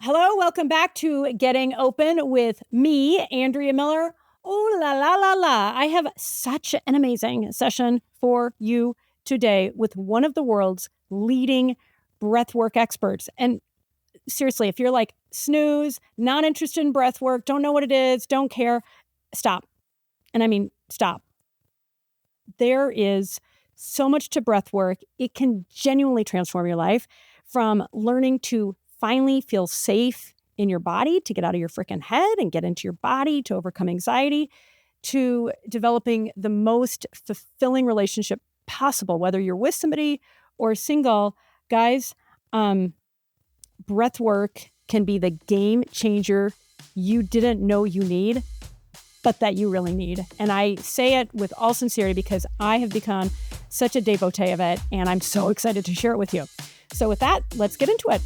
Hello, welcome back to Getting Open with me, Andrea Miller. Oh, la, la, la, la. I have such an amazing session for you today with one of the world's leading breathwork experts. And seriously, if you're like snooze, not interested in breathwork, don't know what it is, don't care, stop. And I mean, stop. There is so much to breathwork. It can genuinely transform your life, from learning to finally feel safe in your body, to get out of your freaking head and get into your body, to overcome anxiety, to developing the most fulfilling relationship possible, whether you're with somebody or single. Guys, breath work can be the game changer you didn't know you need, but that you really need. And I say it with all sincerity because I have become such a devotee of it, and I'm so excited to share it with you. So with that, let's get into it.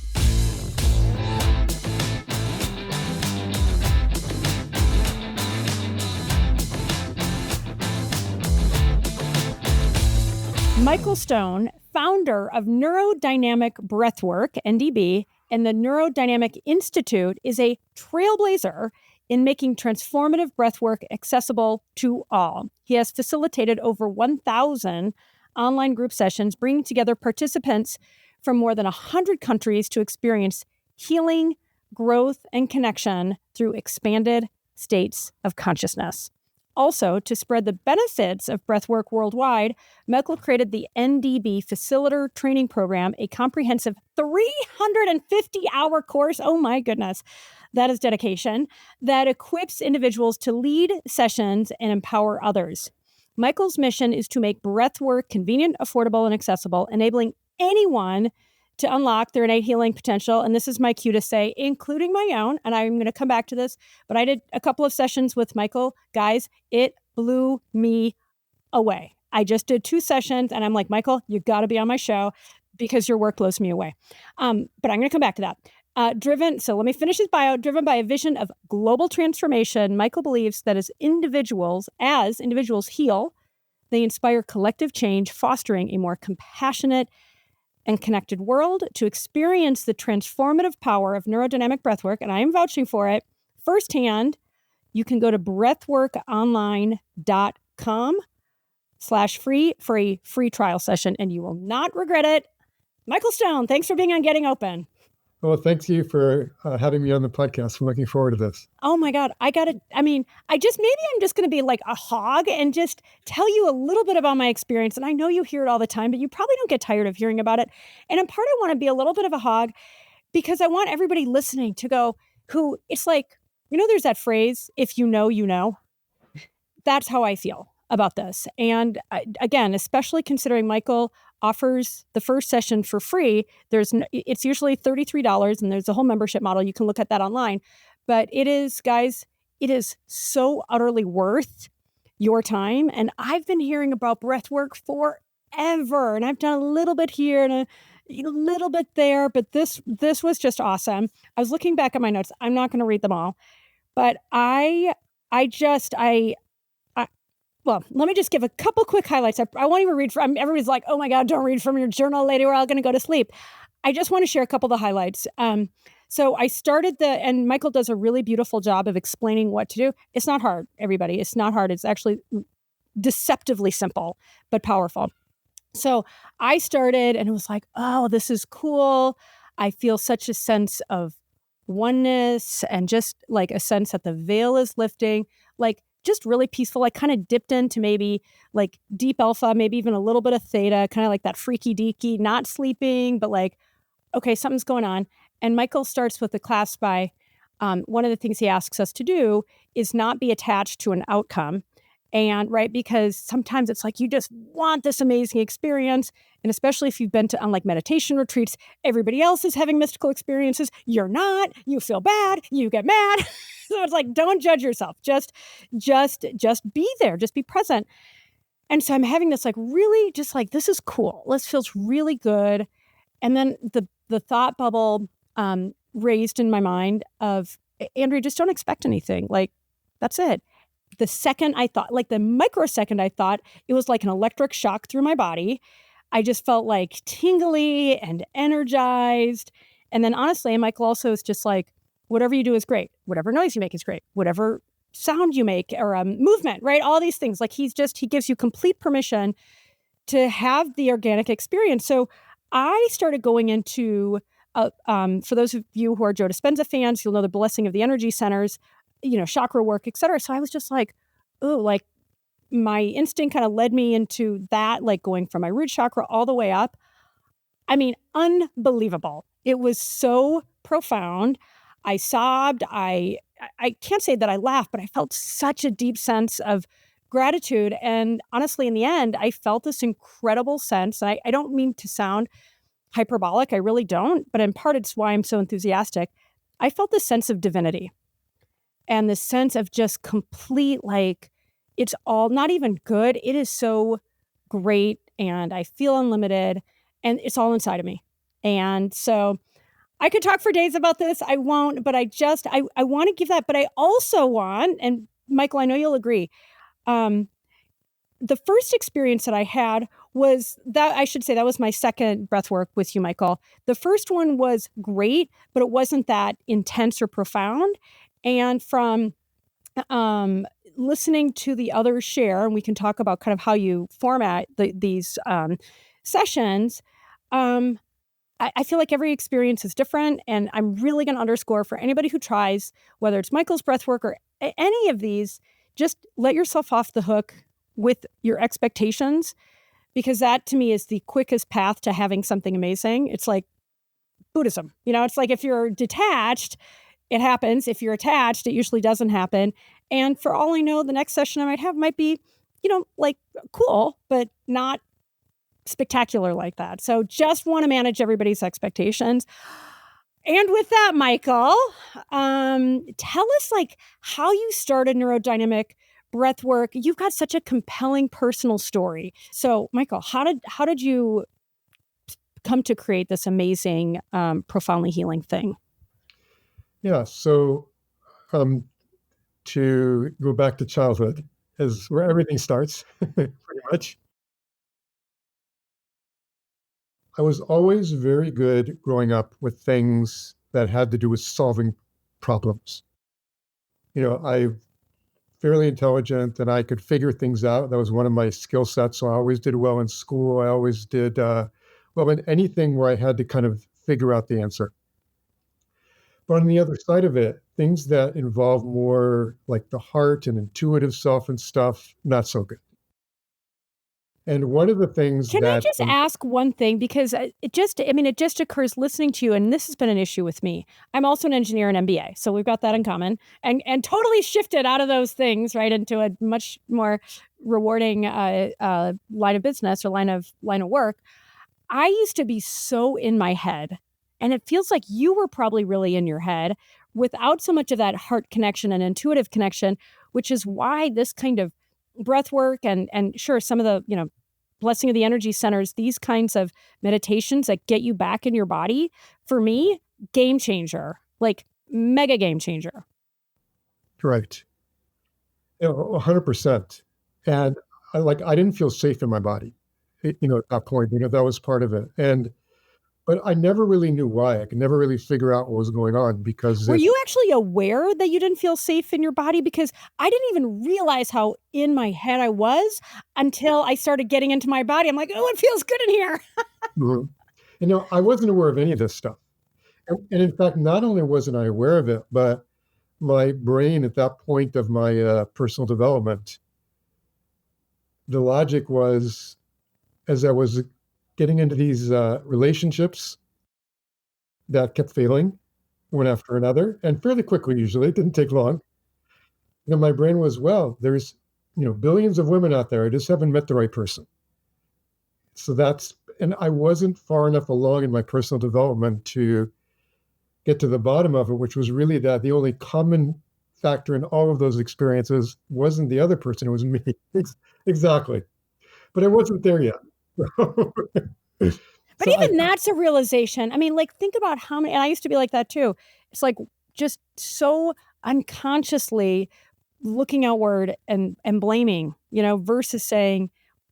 Michael Stone, founder of Neuro Dynamic Breathwork, NDB, and the Neuro Dynamic Institute, is a trailblazer in making transformative breathwork accessible to all. He has facilitated over 1,000 online group sessions, bringing together participants from more than 100 countries to experience healing, growth, and connection through expanded states of consciousness. Also, to spread the benefits of breathwork worldwide, Michael created the NDB Facilitator Training Program, a comprehensive 350-hour course. Oh my goodness, that is dedication, that equips individuals to lead sessions and empower others. Michael's mission is to make breathwork convenient, affordable, and accessible, enabling anyone to unlock their innate healing potential. And this is my cue to say, including my own, and I'm going to come back to this, but I did a couple of sessions with Michael. Guys, it blew me away. I just did 2 sessions, and I'm like, Michael, you got to be on my show because your work blows me away. But I'm going to come back to that. So let me finish his bio. Driven by a vision of global transformation, Michael believes that as individuals heal, they inspire collective change, fostering a more compassionate and connected world. To experience the transformative power of neurodynamic breathwork, and I am vouching for it firsthand, you can go to breathworkonline.com/free for a free trial session, and you will not regret it. Michael Stone, thanks for being on Getting Open. Well, thank you for having me on the podcast. I'm looking forward to this. Oh my God. I'm just going to be like a hog and just tell you a little bit about my experience. And I know you hear it all the time, but you probably don't get tired of hearing about it. And in part, I want to be a little bit of a hog because I want everybody listening to go, it's like, there's that phrase, if you know, you know. That's how I feel about this. And again, especially considering Michael offers the first session for free. It's usually $33, and there's a whole membership model. You can look at that online. But it is, guys, it is so utterly worth your time. And I've been hearing about breathwork forever, and I've done a little bit here and a little bit there. But this was just awesome. I was looking back at my notes. I'm not going to read them all, but well, let me just give a couple quick highlights. I won't even read from, everybody's like, oh my God, don't read from your journal, lady. We're all going to go to sleep. I just want to share a couple of the highlights. So I started and Michael does a really beautiful job of explaining what to do. It's not hard, everybody. It's not hard. It's actually deceptively simple, but powerful. So I started and it was like, oh, this is cool. I feel such a sense of oneness and just like a sense that the veil is lifting, like just really peaceful. I kind of dipped into maybe like deep alpha, maybe even a little bit of theta, kind of like that freaky deaky, not sleeping, but like, okay, something's going on. And Michael starts with the class by, one of the things he asks us to do is not be attached to an outcome. And right, because sometimes it's like you just want this amazing experience. And especially if you've been to like meditation retreats, everybody else is having mystical experiences. You're not, you feel bad, you get mad. So it's like, don't judge yourself. Just be there, just be present. And so I'm having this like really just like, this is cool. This feels really good. And then the thought bubble raised in my mind of, Andrea, just don't expect anything. Like, that's it. The second I thought, like the microsecond I thought, it was like an electric shock through my body. I just felt like tingly and energized. And then honestly, Michael also is just like, whatever you do is great. Whatever noise you make is great. Whatever sound you make or movement, right? All these things. Like he gives you complete permission to have the organic experience. So I started going into, for those of you who are Joe Dispenza fans, you'll know the blessing of the energy centers, chakra work, et cetera. So I was just like, oh, like my instinct kind of led me into that, like going from my root chakra all the way up. I mean, unbelievable. It was so profound. I sobbed. I can't say that I laughed, but I felt such a deep sense of gratitude. And honestly, in the end, I felt this incredible sense. And I don't mean to sound hyperbolic. I really don't. But in part, it's why I'm so enthusiastic. I felt this sense of divinity and this sense of just complete, like, it's all not even good. It is so great. And I feel unlimited. And it's all inside of me. And so I could talk for days about this. I won't, but I want to give that. But I also want, and Michael, I know you'll agree, the first experience that I had was that, I should say, that was my second breath work with you, Michael. The first one was great, but it wasn't that intense or profound. And from listening to the others share, and we can talk about kind of how you format these sessions, I feel like every experience is different. And I'm really going to underscore for anybody who tries, whether it's Michael's breathwork or any of these, just let yourself off the hook with your expectations, because that to me is the quickest path to having something amazing. It's like Buddhism. It's like if you're detached, it happens. If you're attached, it usually doesn't happen. And for all I know, the next session I might have might be, like cool, but not spectacular like that. So just want to manage everybody's expectations. And with that, Michael, tell us like how you started neurodynamic breathwork. You've got such a compelling personal story. So Michael, how did you come to create this amazing, profoundly healing thing? Yeah. So to go back to childhood is where everything starts, pretty much. I was always very good growing up with things that had to do with solving problems. I'm fairly intelligent and I could figure things out. That was one of my skill sets. So I always did well in school. I always did well in anything where I had to kind of figure out the answer. But on the other side of it, things that involve more like the heart and intuitive self and stuff, not so good. And one of the things Can I that just ask one thing? Because it just occurs listening to you, and this has been an issue with me. I'm also an engineer and MBA, so we've got that in common, and totally shifted out of those things right into a much more rewarding line of business or line of work. I used to be so in my head, and it feels like you were probably really in your head without so much of that heart connection and intuitive connection, which is why this kind of breath work and sure, some of the, blessing of the energy centers, these kinds of meditations that get you back in your body, for me, game changer, like mega game changer. right, 100%. And I didn't feel safe in my body, at that point, that was part of it. But I never really knew why. I could never really figure out what was going on because Were you actually aware that you didn't feel safe in your body? Because I didn't even realize how in my head I was until I started getting into my body. I'm like, oh, it feels good in here. Mhm. I wasn't aware of any of this stuff. And in fact, not only wasn't I aware of it, but my brain at that point of my personal development, the logic was as I was getting into these relationships that kept failing one after another and fairly quickly, usually, it didn't take long. My brain was, well, there's, billions of women out there. I just haven't met the right person. So and I wasn't far enough along in my personal development to get to the bottom of it, which was really that the only common factor in all of those experiences wasn't the other person, it was me. Exactly. But I wasn't there yet. But So I, even that's a realization. I mean, like, think about how many, and I used to be like that too. It's like just so unconsciously looking outward and blaming, versus saying,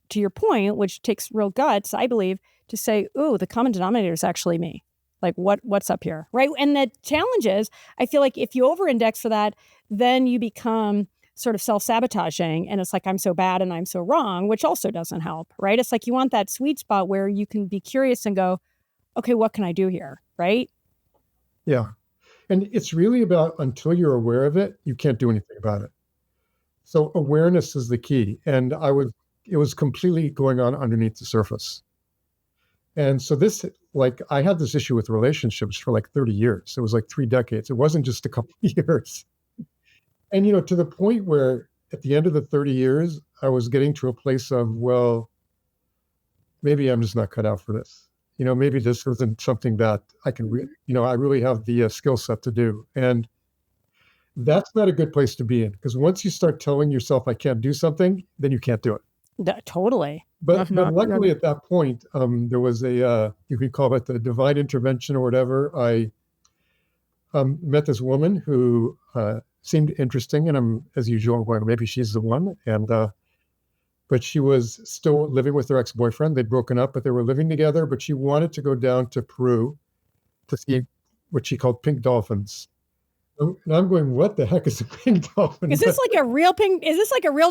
to your point, which takes real guts, I believe, to say, ooh, the common denominator is actually me. Like what's up here, right? And the challenge is, I feel like if you over-index for that, then you become sort of self-sabotaging, and it's like, I'm so bad and I'm so wrong, which also doesn't help, right? It's like you want that sweet spot where you can be curious and go, okay, what can I do here, right? Yeah. And it's really about until you're aware of it, you can't do anything about it. So awareness is the key. And it was completely going on underneath the surface. And so like, I had this issue with relationships for like 30 years. It was like 3 decades. It wasn't just a couple of years. And, to the point where at the end of the 30 years, I was getting to a place of, well, maybe I'm just not cut out for this. Maybe this isn't something that I can, I really have the skill set to do. And that's not a good place to be in, because once you start telling yourself I can't do something, then you can't do it. Totally. But luckily at that point, there was you could call it the divine intervention or whatever. I met this woman who seemed interesting, and I'm, as usual, going, maybe she's the one. And but she was still living with her ex-boyfriend. They'd broken up, but they were living together. But she wanted to go down to Peru to see what she called pink dolphins. And I'm going, what the heck is a pink dolphin? Is this like a real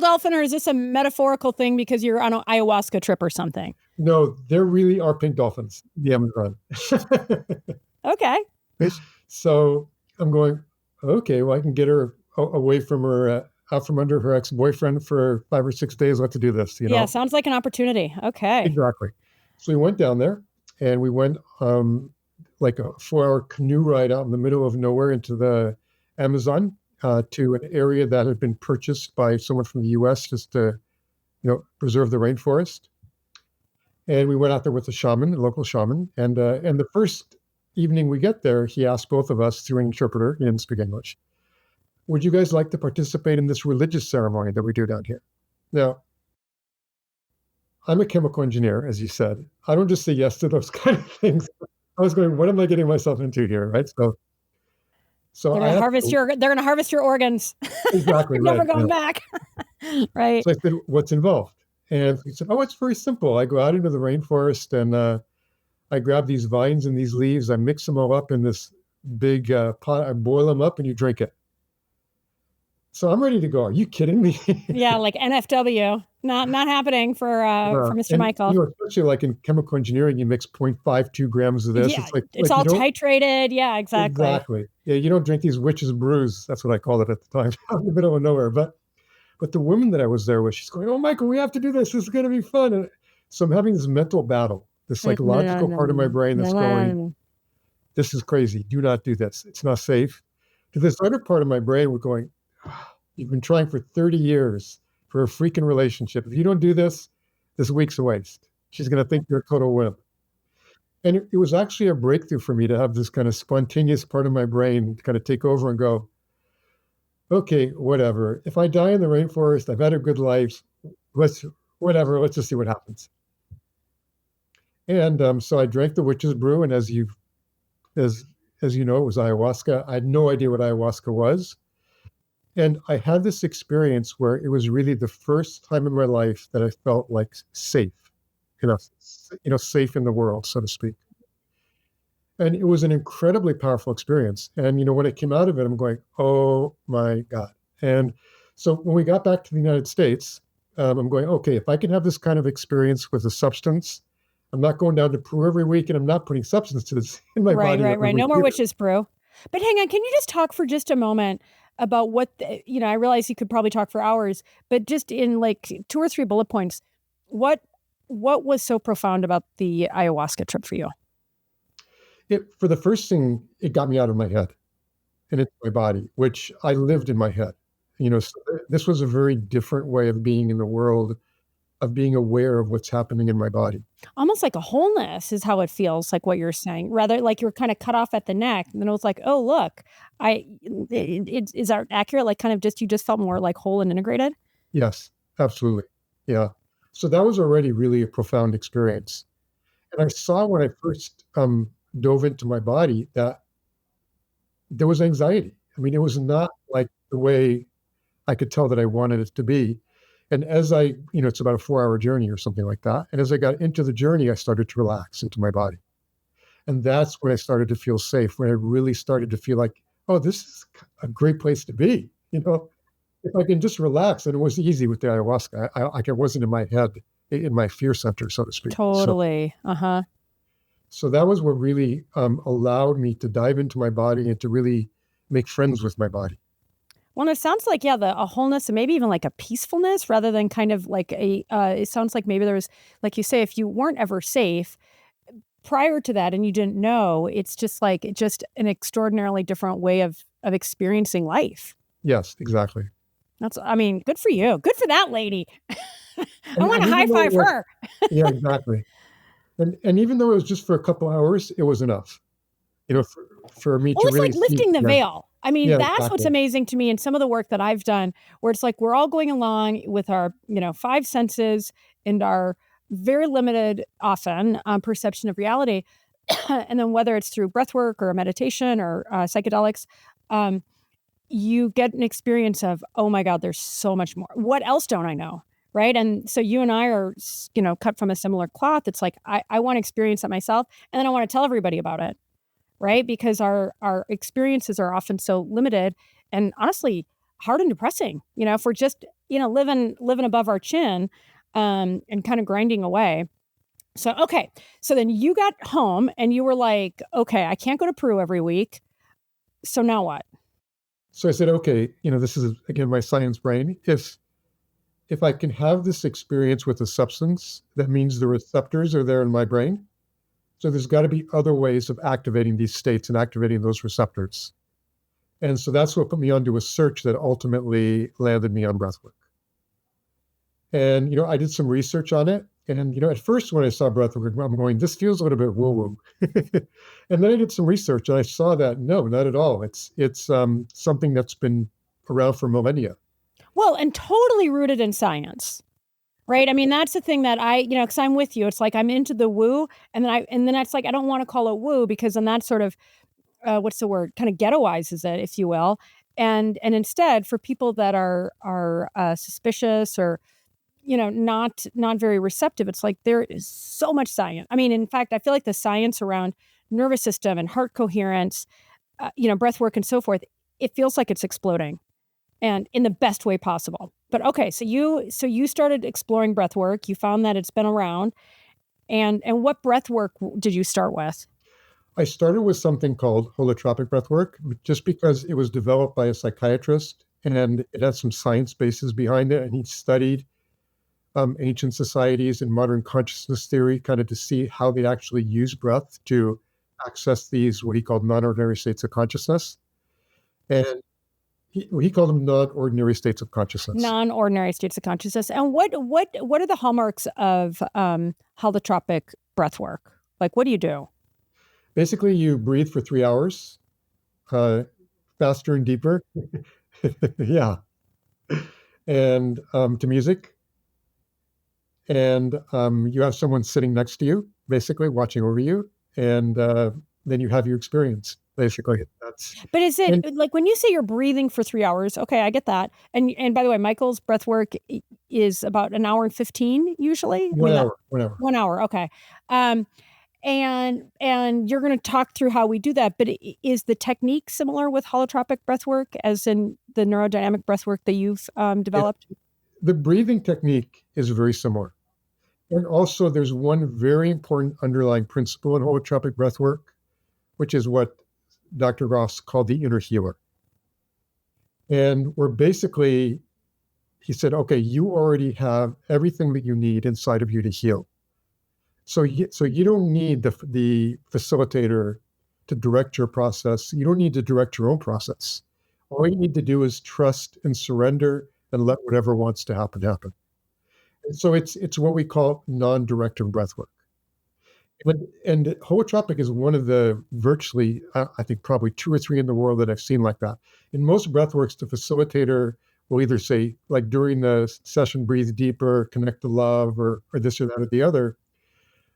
dolphin, or is this a metaphorical thing because you're on an ayahuasca trip or something? No, there really are pink dolphins in the Amazon. Okay. So I'm going, okay, well, I can get her away from her, out from under her ex-boyfriend for 5 or 6 days. Let's do this, Yeah, sounds like an opportunity. Okay. Exactly. So we went down there, and we went like a 4-hour canoe ride out in the middle of nowhere into the Amazon to an area that had been purchased by someone from the U.S. just to, preserve the rainforest. And we went out there with a local shaman. And the first evening we get there, he asked both of us through an interpreter, he didn't speak English, would you guys like to participate in this religious ceremony that we do down here? Now, I'm a chemical engineer, as you said. I don't just say yes to those kind of things. I was going, what am I getting myself into here, right? So they're going to harvest your organs. Exactly. You're never going back. Right. So I said, what's involved? And he said, oh, it's very simple. I go out into the rainforest, and I grab these vines and these leaves. I mix them all up in this big pot. I boil them up, and you drink it. So I'm ready to go. Are you kidding me? Yeah, like NFW. Not happening for Mr. Michael. Especially like in chemical engineering, you mix 0.52 grams of this. Yeah, it's all titrated. Yeah, exactly. Exactly. Yeah, you don't drink these witch's brews. That's what I called it at the time, out in the middle of nowhere. But the woman that I was there with, she's going, oh, Michael, we have to do this. This is going to be fun. And so I'm having this mental battle, this psychological part of my brain that's going, this is crazy. Do not do this. It's not safe. To this other part of my brain, we're going, you've been trying for 30 years for a freaking relationship. If you don't do this week's a waste. She's going to think you're a total wimp. And it was actually a breakthrough for me to have this kind of spontaneous part of my brain kind of take over and go, okay, whatever. If I die in the rainforest, I've had a good life. Let's just see what happens. And so I drank the witch's brew. And as you know, it was ayahuasca. I had no idea what ayahuasca was. And I had this experience where it was really the first time in my life that I felt like safe, safe in the world, so to speak. And it was an incredibly powerful experience. And, when I came out of it, I'm going, oh my God. And so when we got back to the United States, I'm going, okay, if I can have this kind of experience with a substance, I'm not going down to Peru every week, and I'm not putting substance to this in my body. Right. No more witches brew. But hang on, can you just talk for just a moment about what, I realize you could probably talk for hours, but just in like 2 or 3 bullet points, what was so profound about the ayahuasca trip for you? For the first thing, it got me out of my head and into my body, which I lived in my head. So this was a very different way of being in the world, of being aware of what's happening in my body. Almost like a wholeness is how it feels, like what you're saying, rather like you're kind of cut off at the neck. And then it was like, oh, look, is that accurate? Like kind of you just felt more like whole and integrated? Yes, absolutely. Yeah. So that was already really a profound experience. And I saw when I first dove into my body that there was anxiety. I mean, it was not like the way I could tell that I wanted it to be. And as it's about a 4-hour journey or something like that. And as I got into the journey, I started to relax into my body. And that's when I started to feel safe, when I really started to feel like, oh, this is a great place to be. If I can just relax, and it was easy with the ayahuasca. Like I wasn't in my head, in my fear center, so to speak. Totally. Uh-huh. So that was what really allowed me to dive into my body and to really make friends with my body. Well, and it sounds like, yeah, a wholeness and maybe even like a peacefulness rather than kind of like it sounds like maybe there was, like you say, if you weren't ever safe prior to that and you didn't know, it's just like, just an extraordinarily different way of experiencing life. Yes, exactly. I mean, good for you. Good for that lady. I want And to high even though it five was, her. yeah, exactly. And even though it was just for a couple hours, it was enough, for me Well, to it's really like see. lifting the Yeah, veil. I mean, yeah, that's what's exactly. amazing to me in some of the work that I've done, where it's like we're all going along with our, five senses and our very limited, often, perception of reality. And then whether it's through breath work or meditation or psychedelics, um, you get an experience of, oh my God, there's so much more. What else don't I know? Right. And so you and I are, cut from a similar cloth. It's like, I want to experience it myself. And then I want to tell everybody about it. Right? Because our experiences are often so limited and honestly hard and depressing, if we're just, living above our chin, and kind of grinding away. So, okay. So then you got home and you were like, okay, I can't go to Peru every week. So now what? So I said, okay, this is again my science brain. If I can have this experience with a substance, that means the receptors are there in my brain. So there's got to be other ways of activating these states and activating those receptors. And so that's what put me onto a search that ultimately landed me on breathwork. And I did some research on it. And at first when I saw breathwork, I'm going, this feels a little bit woo-woo. And then I did some research and I saw that no, not at all. It's something that's been around for millennia. Well, and totally rooted in science. Right? I mean, that's the thing that because I'm with you. It's like I'm into the woo, and then it's like I don't want to call it woo because then that's sort of what's the word? Kind of ghettoizes it, if you will. And instead, for people that are suspicious or not very receptive, it's like there is so much science. I mean, in fact, I feel like the science around nervous system and heart coherence, breath work and so forth, it feels like it's exploding and in the best way possible. But okay, so you started exploring breath work. You found that it's been around, and what breath work did you start with? I started with something called holotropic breathwork, just because it was developed by a psychiatrist and it had some science basis behind it. And he studied ancient societies and modern consciousness theory, kind of to see how they actually use breath to access these, what he called non-ordinary states of consciousness. And he called them non-ordinary states of consciousness. Non-ordinary states of consciousness. And what are the hallmarks of holotropic breath work? Like, what do you do? Basically, you breathe for 3 hours, uh, faster and deeper. Yeah. And to music. And you have someone sitting next to you, basically watching over you. And then you have your experience, basically. That's But is it and like when you say you're breathing for 3 hours? Okay, I get that. And by the way, Michael's breath work is about an hour and 15 usually. I one mean that hour, 1 hour. 1 hour. Okay. Um, and you're going to talk through how we do that. But is the technique similar with holotropic breath work as in the neurodynamic breath work that you've It, developed? the breathing technique is very similar. And also, there's one very important underlying principle in holotropic breath work, which is what Dr. Ross called the inner healer. And we're basically, he said, okay, you already have everything that you need inside of you to heal. So you don't need the facilitator to direct your process. You don't need to direct your own process. All you need to do is trust and surrender and let whatever wants to happen happen. And so it's what we call non-directive breath work. And holotropic is one of the virtually, I think probably two or three in the world that I've seen like that. In most breathworks, the facilitator will either say, like during the session, breathe deeper, connect to love, or this or that or the other,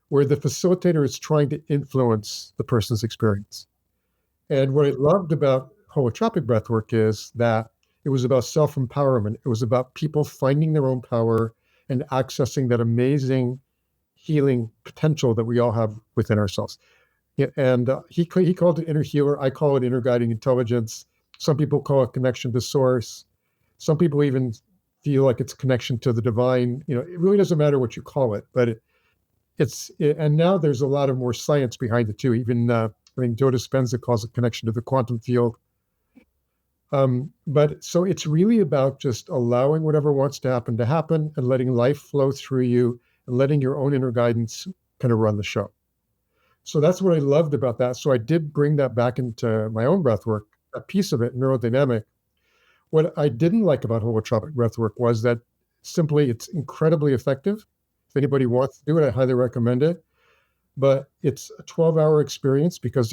where the facilitator is trying to influence the person's experience. And what I loved about holotropic breathwork is that it was about self-empowerment. It was about people finding their own power and accessing that amazing healing potential that we all have within ourselves. Yeah, and he called it inner healer. I call it inner guiding intelligence. Some people call it connection to source. Some people even feel like it's connection to the divine. It really doesn't matter what you call it, but and now there's a lot of more science behind it too. Even I think Joe Dispenza calls it connection to the quantum field. But so it's really about just allowing whatever wants to happen and letting life flow through you and letting your own inner guidance kind of run the show. So that's what I loved about that. So I did bring that back into my own breath work, a piece of it, neurodynamic. What I didn't like about holotropic breath work was that simply it's incredibly effective. If anybody wants to do it, I highly recommend it. But it's a 12-hour experience because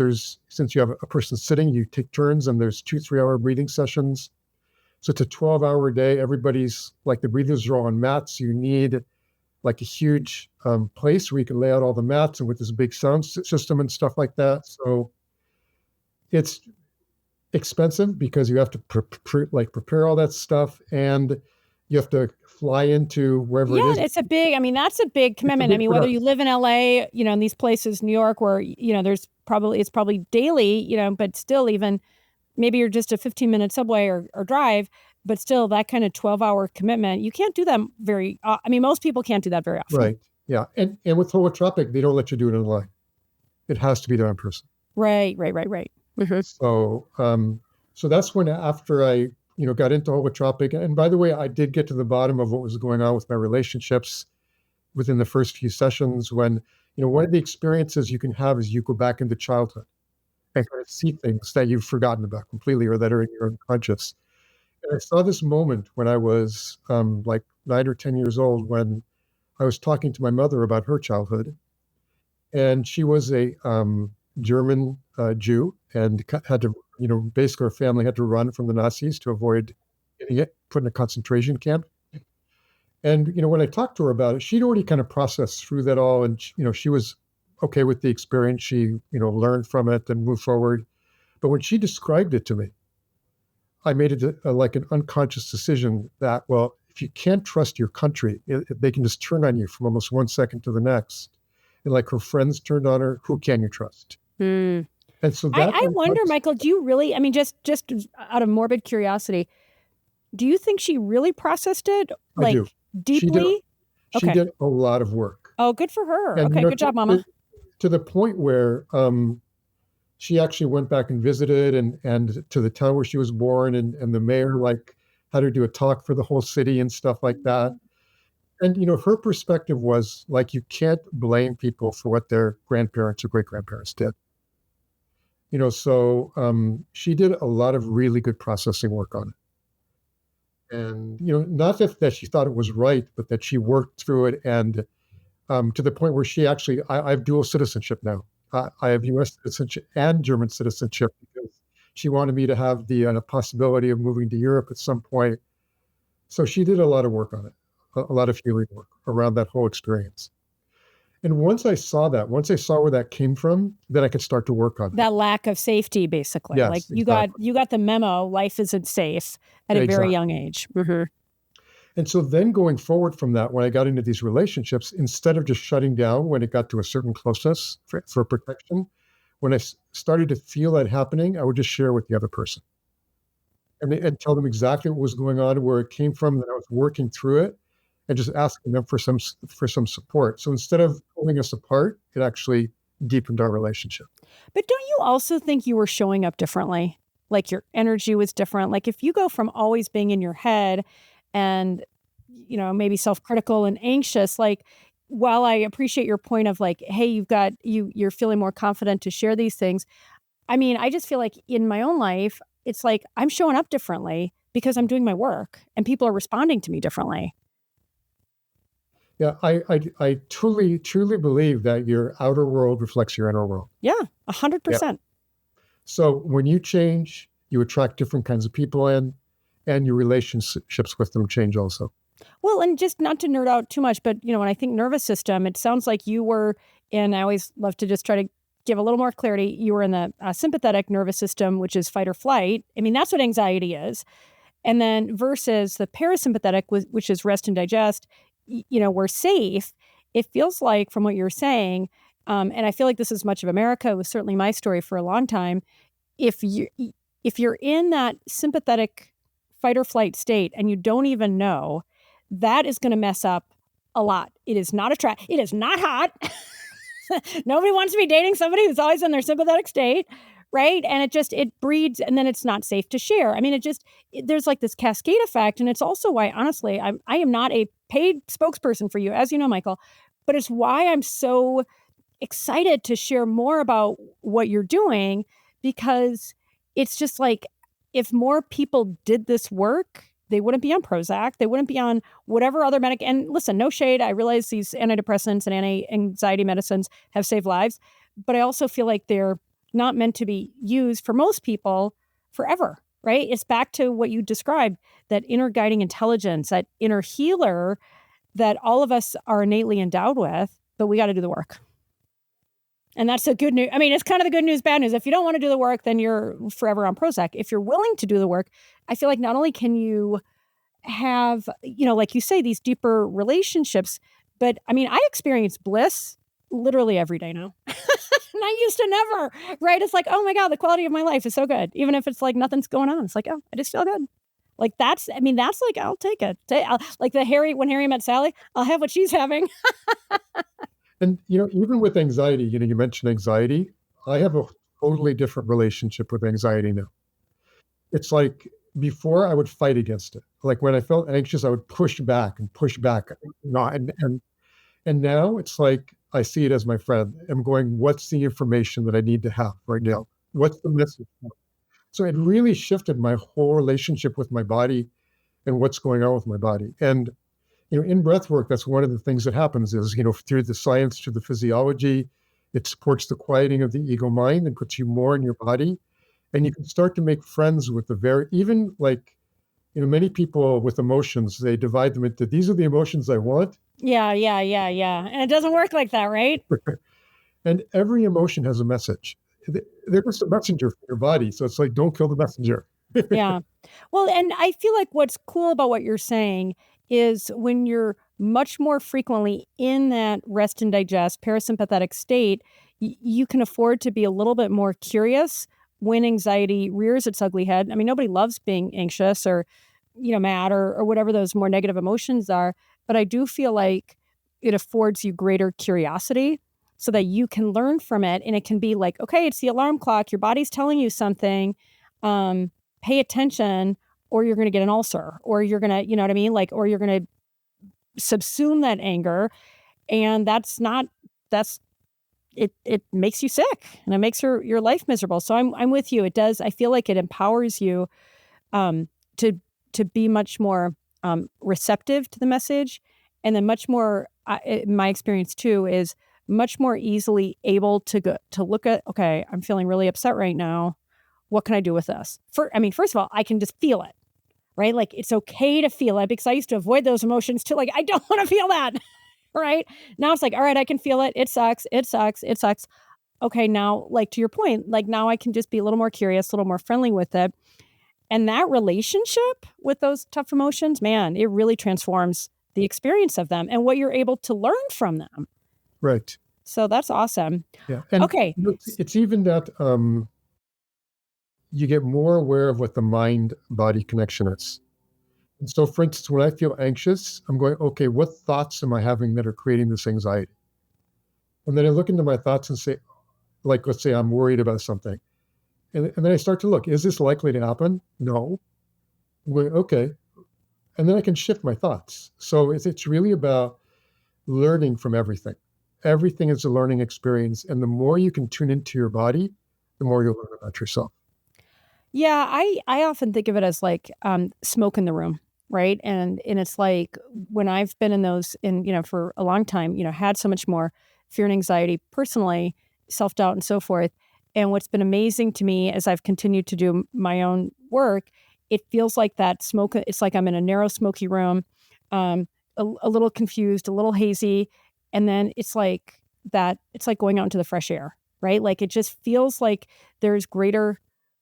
since you have a person sitting, you take turns and there's 2 3-hour breathing sessions. So it's a 12-hour day. Everybody's like the breathers are all on mats. You need like a huge place where you can lay out all the mats and with this big sound system and stuff like that. So it's expensive because you have to prepare all that stuff and you have to fly into wherever it is. It's that's a big commitment. Whether you live in LA, in these places, New York, where, it's probably daily, but still even maybe you're just a 15-minute subway or drive, but still that kind of 12-hour commitment, you can't do that most people can't do that very often. Right. Yeah. And with holotropic, they don't let you do it online. It has to be done in person. Right. Mm-hmm. So that's when after I, got into holotropic. And by the way, I did get to the bottom of what was going on with my relationships within the first few sessions when, one of the experiences you can have is you go back into childhood and kind of see things that you've forgotten about completely or that are in your unconscious. And I saw this moment when I was like 9 or 10 years old when I was talking to my mother about her childhood. And she was a German Jew and had to, basically her family had to run from the Nazis to avoid getting put in a concentration camp. And, when I talked to her about it, she'd already kind of processed through that all. And, she was okay with the experience. She, learned from it and moved forward. But when she described it to me, I made it like an unconscious decision that, well, if you can't trust your country, they can just turn on you from almost one second to the next. And like her friends turned on her, who can you trust? Mm. And so I wonder, Michael, do you really, just out of morbid curiosity, do you think she really processed it deeply? She did a lot of work. Oh, good for her. And, good job, Mama. To the point where she actually went back and visited and to the town where she was born and the mayor had her do a talk for the whole city and stuff like that. And, her perspective was you can't blame people for what their grandparents or great-grandparents did. So she did a lot of really good processing work on it. And, not that she thought it was right, but that she worked through it and to the point where she actually, I have dual citizenship now. I have U.S. citizenship and German citizenship because she wanted me to have the possibility of moving to Europe at some point. So she did a lot of work on it, a lot of healing work around that whole experience. And once I saw where that came from, then I could start to work on that lack of safety, basically. Yes, you got the memo. Life isn't safe at a very young age. Mm-hmm. And so then going forward from that, when I got into these relationships, instead of just shutting down when it got to a certain closeness for protection, when I started to feel that happening, I would just share with the other person and tell them exactly what was going on, where it came from, that I was working through it, and just asking them for some support. So instead of pulling us apart, it actually deepened our relationship. But don't you also think you were showing up differently? Like your energy was different? Like if you go from always being in your head and, maybe self-critical and anxious, while I appreciate your point of hey, you're feeling more confident to share these things. I just feel like in my own life, it's like I'm showing up differently because I'm doing my work and people are responding to me differently. Yeah, I truly believe that your outer world reflects your inner world. Yeah, 100%. Yeah. So when you change, you attract different kinds of people in, and your relationships with them change also. Well, and just not to nerd out too much, but when I think nervous system, it sounds like you were in, I always love to just try to give a little more clarity. You were in the sympathetic nervous system, which is fight or flight. That's what anxiety is. And then versus the parasympathetic, which is rest and digest, we're safe. It feels like from what you're saying, And I feel like this is much of America. It was certainly my story for a long time. If you if you're in that sympathetic fight or flight state and you don't even know, that is going to mess up a lot. It is not it is not hot. Nobody wants to be dating somebody who's always in their sympathetic state, right? And it breeds, and then it's not safe to share. I mean, there's like this cascade effect, and it's also why, honestly, I am not a paid spokesperson for you, as you know, Michael, but it's why I'm so excited to share more about what you're doing, because it's just like, if more people did this work, they wouldn't be on Prozac, they wouldn't be on whatever other and listen, no shade, I realize these antidepressants and anti-anxiety medicines have saved lives, but I also feel like they're not meant to be used for most people forever, right? It's back to what you described, that inner guiding intelligence, that inner healer that all of us are innately endowed with, but we got to do the work. And that's the good news. I mean, it's kind of the good news, bad news. If you don't want to do the work, then you're forever on Prozac. If you're willing to do the work, I feel like not only can you have, like you say, these deeper relationships, but I mean, I experience bliss literally every day now. And I used to never, right? It's like, oh my God, the quality of my life is so good. Even if it's like nothing's going on, it's like, oh, I just feel good. Like that's like, I'll take it. Like when Harry met Sally, I'll have what she's having. And, even with anxiety, you mentioned anxiety. I have a totally different relationship with anxiety now. It's like before I would fight against it. Like when I felt anxious, I would push back and push back. And now it's like I see it as my friend. I'm going, what's the information that I need to have right now? What's the message? So it really shifted my whole relationship with my body and what's going on with my body. And in breath work, that's one of the things that happens is, through the science, through the physiology, it supports the quieting of the ego mind and puts you more in your body. And you can start to make friends with even like, many people with emotions, they divide them into, these are the emotions I want. Yeah. And it doesn't work like that, right? And every emotion has a message. There's a messenger for your body. So it's like, don't kill the messenger. Yeah. Well, and I feel like what's cool about what you're saying is when you're much more frequently in that rest and digest parasympathetic state, you can afford to be a little bit more curious when anxiety rears its ugly head. I mean, nobody loves being anxious or, mad or whatever those more negative emotions are. But I do feel like it affords you greater curiosity so that you can learn from it. And it can be like, okay, it's the alarm clock. Your body's telling you something. Pay attention, or you're going to get an ulcer, or you're going to, you know what I mean? Like, or you're going to subsume that anger. And it makes you sick and it makes your life miserable. So I'm with you. It does. I feel like it empowers you, to be much more, receptive to the message. And then much more, my experience too, is much more easily able to look at, okay, I'm feeling really upset right now. What can I do with this? First of all, I can just feel it, right? Like it's okay to feel it, because I used to avoid those emotions too. Like, I don't want to feel that, right? Now it's like, all right, I can feel it. It sucks. It sucks. It sucks. Okay. Now, like to your point, like now I can just be a little more curious, a little more friendly with it. And that relationship with those tough emotions, man, it really transforms the experience of them and what you're able to learn from them. Right. So that's awesome. Yeah. And okay. It's even that, you get more aware of what the mind-body connection is. And so, for instance, when I feel anxious, I'm going, okay, what thoughts am I having that are creating this anxiety? And then I look into my thoughts and say, like, let's say I'm worried about something. And then I start to look, is this likely to happen? No. I'm going, okay. And then I can shift my thoughts. So it's really about learning from everything. Everything is a learning experience. And the more you can tune into your body, the more you'll learn about yourself. Yeah, I often think of it as like, smoke in the room, right? And it's like when I've been in those for a long time, had so much more fear and anxiety personally, self-doubt and so forth. And what's been amazing to me as I've continued to do my own work, it feels like that smoke, it's like I'm in a narrow, smoky room, a little confused, a little hazy. And then it's like going out into the fresh air, right? Like it just feels like there's greater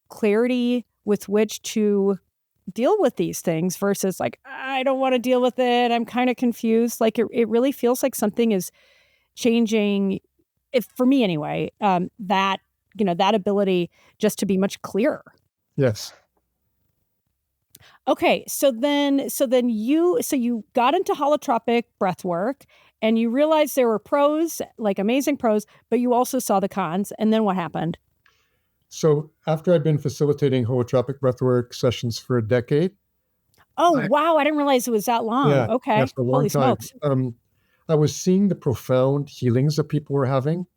clarity with which to deal with these things versus like, I don't want to deal with it. I'm kind of confused. Like it really feels like something is changing if for me anyway, that, that ability just to be much clearer. Yes. Okay, so you got into holotropic breath work and you realized there were pros, like amazing pros, but you also saw the cons. And then what happened? So after I'd been facilitating holotropic breathwork sessions for a decade, Oh, I, wow, I didn't realize it was that long. yeah, Okay. for a long Holy time, smokes. I was seeing the profound healings that people were having.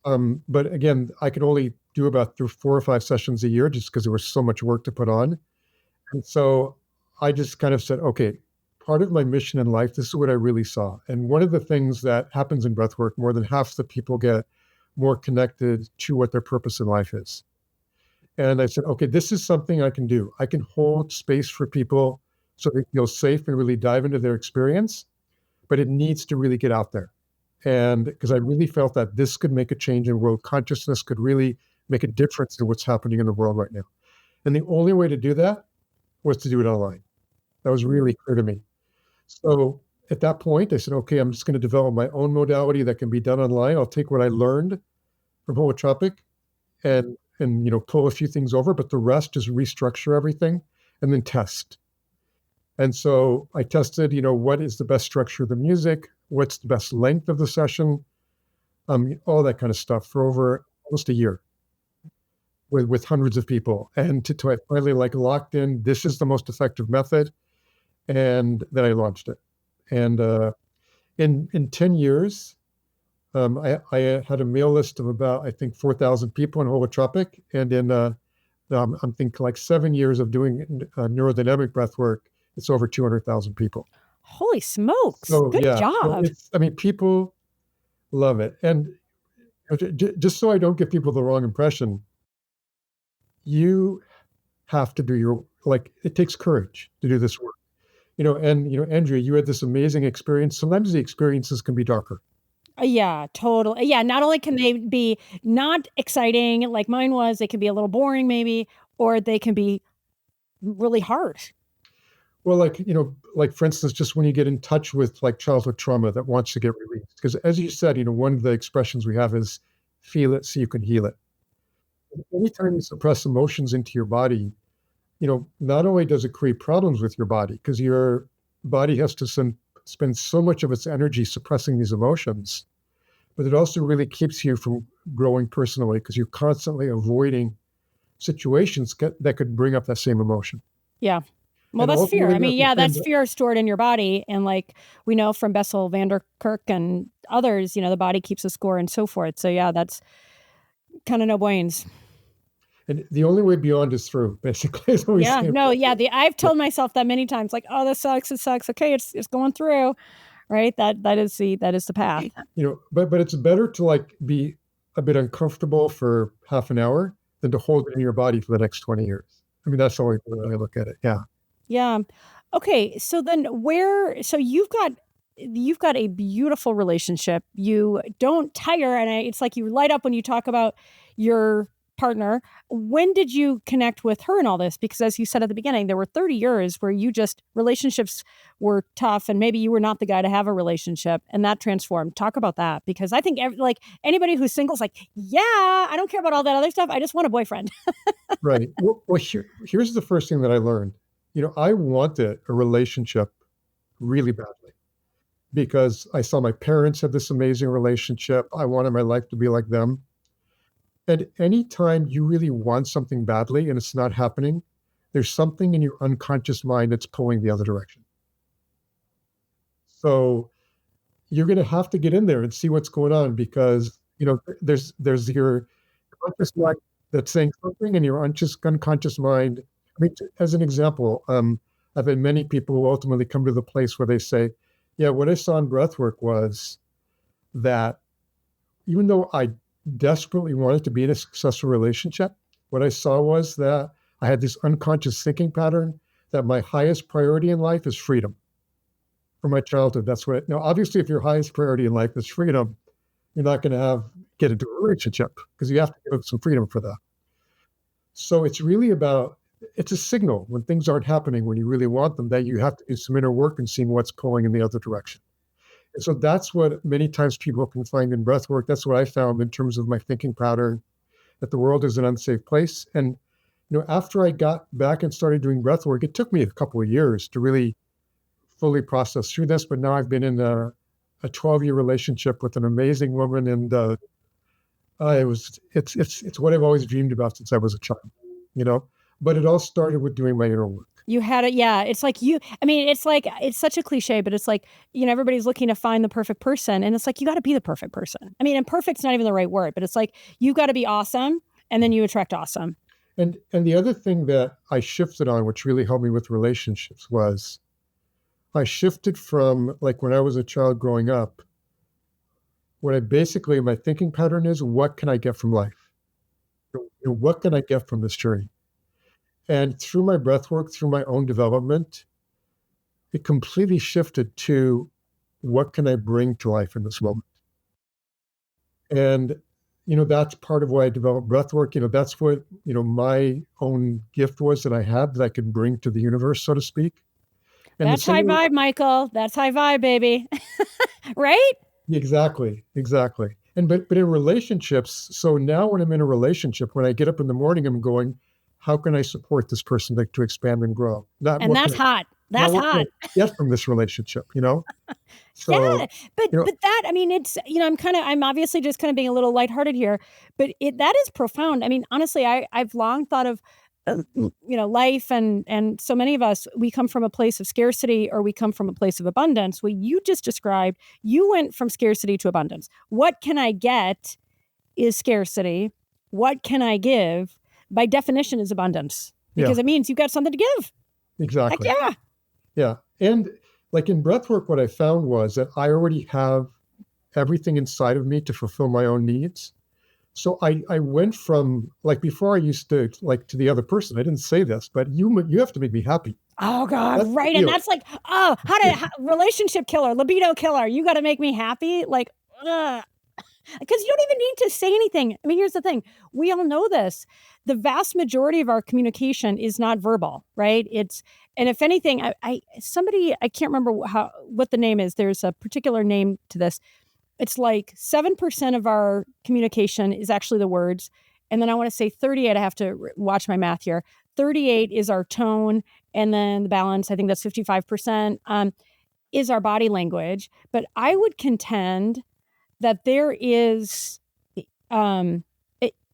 But again, I could only do about 4 or 5 sessions a year just because there was so much work to put on. And so I just kind of said, okay, part of my mission in life, this is what I really saw. And one of the things that happens in breathwork, more than half the people get more connected to what their purpose in life is. And I said, okay, this is something I can do. I can hold space for people so they feel safe and really dive into their experience, but it needs to really get out there. And because I really felt that this could make a change in world consciousness, could really make a difference in what's happening in the world right now. And the only way to do that was to do it online. That was really clear to me. So at that point, I said, okay, I'm just going to develop my own modality that can be done online. I'll take what I learned from holotropic and pull a few things over, but the rest is restructure everything and then test. And so I tested, what is the best structure of the music, what's the best length of the session, all that kind of stuff for over almost a year with hundreds of people. And to I finally locked in, this is the most effective method. And then I launched it. And in 10 years, I had a mail list of about, I think, 4,000 people in holotropic. And in, I'm thinking like 7 years of doing Neuro Dynamic Breathwork, it's over 200,000 people. Holy smokes. So Good yeah, so job. people love it. And just so I don't give people the wrong impression, you have to do it takes courage to do this work. Andrea, you had this amazing experience. Sometimes the experiences can be darker. Yeah, totally. Yeah, not only can they be not exciting like mine was, they can be a little boring maybe, or they can be really hard. Well, for instance, just when you get in touch with like childhood trauma that wants to get released, because as you said, one of the expressions we have is feel it so you can heal it. Anytime you suppress emotions into your body, not only does it create problems with your body, because your body has to spend so much of its energy suppressing these emotions, but it also really keeps you from growing personally because you're constantly avoiding situations that could bring up that same emotion. Yeah. Well, And that's fear. ultimately, I mean, that's the yeah, same. that's fear stored in your body. And like we know from Bessel van der Kirk and others, the body keeps a score and so forth. So yeah, that's kind of no brains. And the only way beyond is through, basically, is what we Yeah, say. no, yeah. I've told myself that many times, like, oh, this sucks, it sucks. Okay, it's going through. Right. That is the path. But it's better to be a bit uncomfortable for half an hour than to hold it in your body for the next 20 years. I mean, that's the way I look at it. Yeah. Yeah. Okay, so then so you've got a beautiful relationship. You don't tire and it's like you light up when you talk about your partner. When did you connect with her and all this? Because as you said at the beginning, there were 30 years where relationships were tough and maybe you were not the guy to have a relationship and that transformed. Talk about that because I think like anybody who's single is like, yeah, I don't care about all that other stuff. I just want a boyfriend. Right. Well, here's the first thing that I learned. I wanted a relationship really badly because I saw my parents have this amazing relationship. I wanted my life to be like them. And anytime you really want something badly and it's not happening, there's something in your unconscious mind that's pulling the other direction. So you're going to have to get in there and see what's going on because there's your conscious mind that's saying something and your unconscious mind. I mean, as an example, I've had many people who ultimately come to the place where they say, yeah, what I saw in breathwork was that even though I desperately wanted to be in a successful relationship, what I saw was that I had this unconscious thinking pattern that my highest priority in life is freedom. From my childhood, that's what. Now, obviously, if your highest priority in life is freedom, you're not going to get into a relationship because you have to give up some freedom for that. So it's a signal when things aren't happening when you really want them that you have to do some inner work and seeing what's pulling in the other direction. And so that's what many times people can find in breath work. That's what I found in terms of my thinking pattern, that the world is an unsafe place. And after I got back and started doing breath work, it took me a couple of years to really fully process through this. But now I've been in a 12-year relationship with an amazing woman, and it's what I've always dreamed about since I was a child, you know. But it all started with doing my inner work. You had it, yeah. It's like it's such a cliche, but it's like, everybody's looking to find the perfect person, and it's like, you got to be the perfect person. I mean, and perfect's not even the right word, but it's like, you got to be awesome, and then you attract awesome. And the other thing that I shifted on, which really helped me with relationships, was I shifted from, like, when I was a child growing up, my thinking pattern is, what can I get from life? What can I get from this journey? And through my breath work, through my own development, it completely shifted to, what can I bring to life in this moment? And, that's part of why I developed breath work. That's what, my own gift was that I had, that I could bring to the universe, so to speak. And That's high vibe, Michael. That's high vibe, baby. Right? Exactly. And but in relationships, so now when I'm in a relationship, when I get up in the morning, I'm going, how can I support this person to expand and grow? And that's hot. That's hot. Get from this relationship, So, yeah, but that, I mean, it's, I'm obviously just kind of being a little lighthearted here, but that is profound. I mean, honestly, I've long thought of, life, and so many of us, we come from a place of scarcity, or we come from a place of abundance. What you just described, you went from scarcity to abundance. What can I get is scarcity. What can I give, by definition, is abundance, because it means you've got something to give. Exactly. Heck yeah. And like in breathwork, what I found was that I already have everything inside of me to fulfill my own needs. So I went from, like, before I used to, like, to the other person, I didn't say this, but you have to make me happy. Oh God, that's right. And that's like, relationship killer, libido killer. You got to make me happy. Like, because you don't even need to say anything. I mean, here's the thing. We all know this. The vast majority of our communication is not verbal, right? And if anything, I can't remember what the name is. There's a particular name to this. It's like 7% of our communication is actually the words. And then I want to say 38, I have to watch my math here. 38 is our tone. And then the balance, I think that's 55%, is our body language. But I would contend that there is the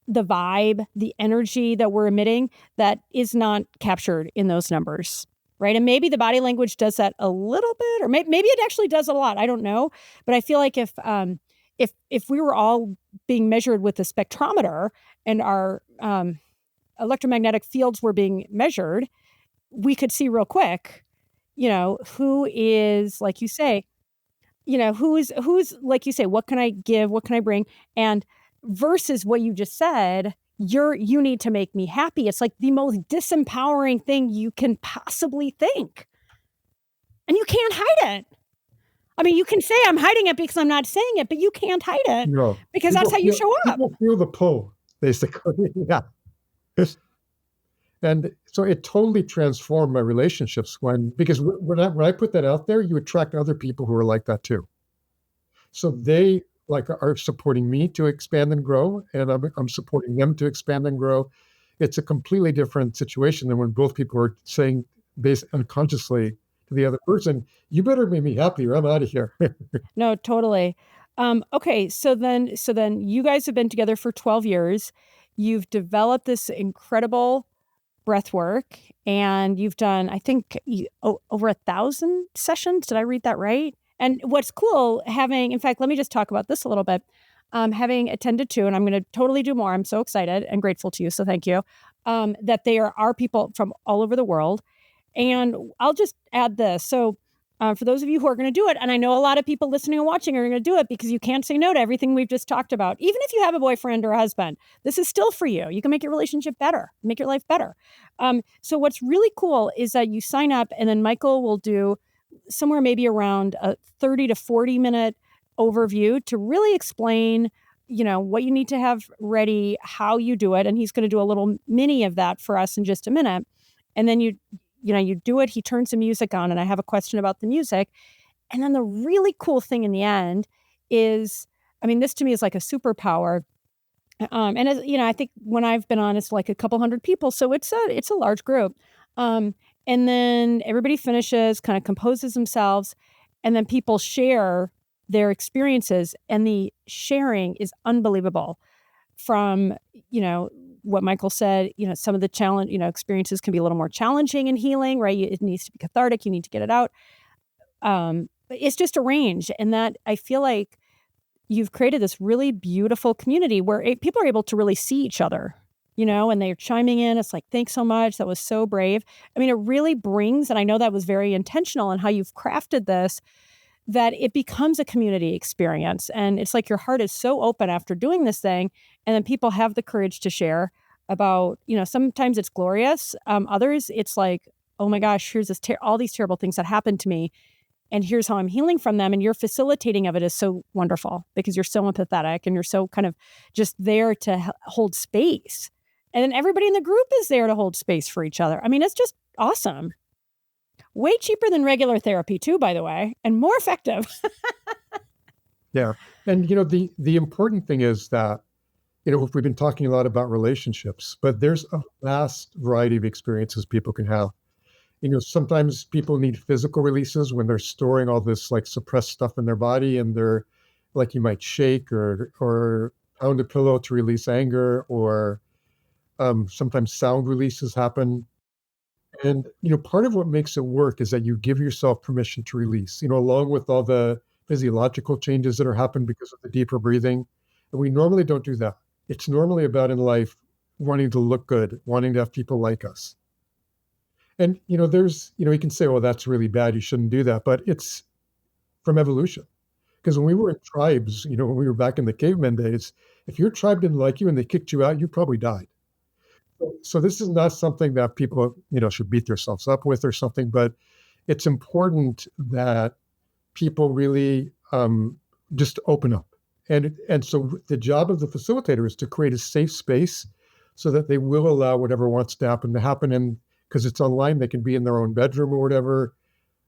vibe, the energy that we're emitting, that is not captured in those numbers. Right. And maybe the body language does that a little bit, or maybe it actually does a lot. I don't know. But I feel like if we were all being measured with a spectrometer, and our electromagnetic fields were being measured, we could see real quick, who is, like you say, who's like you say, what can I give? What can I bring? And versus what you just said, you need to make me happy. It's like the most disempowering thing you can possibly think. And you can't hide it. I mean, you can say I'm hiding it because I'm not saying it, but you can't hide it because that's how you show up. People feel the pull, basically. Yeah. And so it totally transformed my relationships because when I put that out there, you attract other people who are like that too. So they are supporting me to expand and grow, and I'm supporting them to expand and grow. It's a completely different situation than when both people are saying, based unconsciously, to the other person, you better make me happy or I'm out of here. No, totally. Okay, so then you guys have been together for 12 years. You've developed this incredible breath work, and you've done, I think, over 1,000 sessions. Did I read that right? And what's cool, in fact, let me just talk about this a little bit. Having attended to, and I'm going to totally do more. I'm so excited and grateful to you. So thank you. That there are people from all over the world. And I'll just add this. So for those of you who are going to do it, and I know a lot of people listening and watching are going to do it because you can't say no to everything we've just talked about. Even if you have a boyfriend or a husband, this is still for you. You can make your relationship better, make your life better. So what's really cool is that you sign up, and then Michael will do somewhere maybe around a 30 to 40 minute overview to really explain, what you need to have ready, how you do it. And he's going to do a little mini of that for us in just a minute. And then you do it. He turns the music on, and I have a question about the music. And then the really cool thing in the end is, I mean, this to me is like a superpower. And as, I think when I've been on, it's like a couple hundred people, so it's a large group. Um, and then everybody finishes, kind of composes themselves, and then people share their experiences, and the sharing is unbelievable. From what Michael said, some of the challenge, experiences can be a little more challenging in healing, right? It needs to be cathartic. You need to get it out. But it's just a range, and that I feel like you've created this really beautiful community where people are able to really see each other, and they're chiming in. It's like, thanks so much. That was so brave. I mean, it really brings, and I know that was very intentional in how you've crafted this, that it becomes a community experience. And it's like your heart is so open after doing this thing. And then people have the courage to share about, sometimes it's glorious. Others, it's like, oh my gosh, here's all these terrible things that happened to me. And here's how I'm healing from them. And your facilitating of it is so wonderful because you're so empathetic and you're so kind of just there to hold space. And then everybody in the group is there to hold space for each other. I mean, it's just awesome. Way cheaper than regular therapy too, by the way, and more effective. Yeah. And, the important thing is that, we've been talking a lot about relationships, but there's a vast variety of experiences people can have. Sometimes people need physical releases when they're storing all this like suppressed stuff in their body, and they're like, you might shake or pound a pillow to release anger, or sometimes sound releases happen. And, part of what makes it work is that you give yourself permission to release, along with all the physiological changes that are happening because of the deeper breathing. And we normally don't do that. It's normally about in life wanting to look good, wanting to have people like us. And, there's, you can say, well, that's really bad. You shouldn't do that. But it's from evolution. Because when we were in tribes, when we were back in the caveman days, if your tribe didn't like you and they kicked you out, you probably died. So this is not something that people, should beat themselves up with or something, but it's important that people really just open up. And so the job of the facilitator is to create a safe space so that they will allow whatever wants to happen. And because it's online, they can be in their own bedroom or whatever.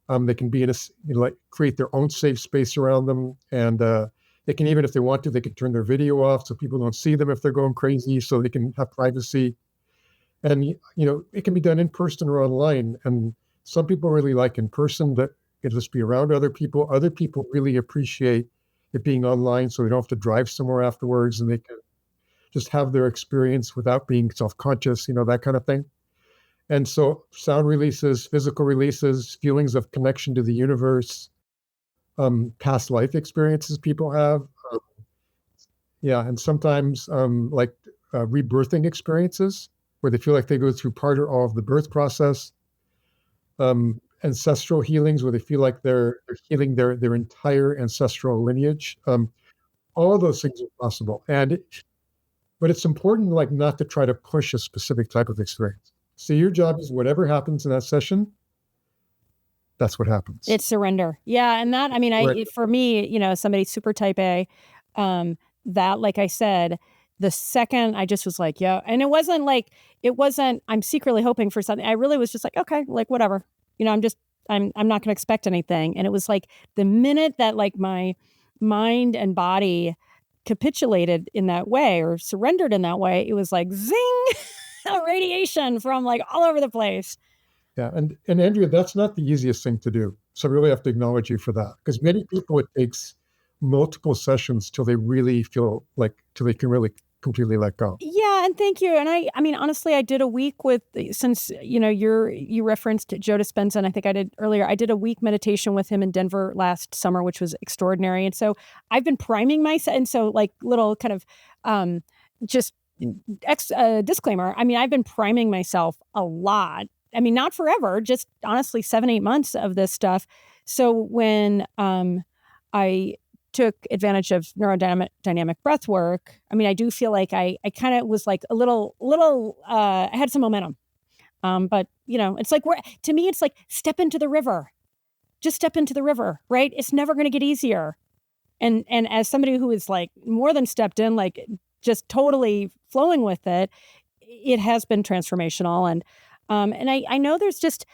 They can be in like create their own safe space around them. And they can, even if they want to, they can turn their video off so people don't see them if they're going crazy, so they can have privacy. And, it can be done in person or online. And some people really like in person, that can just be around other people. Other people really appreciate it being online, so they don't have to drive somewhere afterwards, and they can just have their experience without being self-conscious, that kind of thing. And so sound releases, physical releases, feelings of connection to the universe, past life experiences people have. Yeah. And sometimes like rebirthing experiences where they feel like they go through part or all of the birth process. Ancestral healings where they feel like they're healing their entire ancestral lineage. All of those things are possible. But it's important, like, not to try to push a specific type of experience. So your job is whatever happens in that session, that's what happens. It's surrender. Yeah. And that, I mean, Right. for me, somebody super type A, that, like I said, the second I just was like, yeah. And it wasn't, I'm secretly hoping for something. I really was just like, okay, like whatever, I'm not going to expect anything. And it was like the minute that like my mind and body capitulated in that way or surrendered in that way, it was like zing, radiation from like all over the place. Yeah. And Andrea, that's not the easiest thing to do. So I really have to acknowledge you for that. Because many people, it takes multiple sessions till they really feel like, till they can really completely let go. Yeah, and thank you. And I mean, honestly, I did a week with, since you referenced Joe Dispenza, and I think I did earlier. I did a week meditation with him in Denver last summer, which was extraordinary. And so I've been priming myself. And so, like, little kind of just disclaimer. I mean, I've been priming myself a lot. I mean, not forever, just honestly 7-8 months of this stuff. So when I took advantage of neurodynamic breathwork, I mean, I do feel like I kind of was like a little, I had some momentum. But it's like, to me, it's like, step into the river, just step into the river, right? It's never going to get easier. And as somebody who is like more than stepped in, like just totally flowing with it, it has been transformational. And I know there's just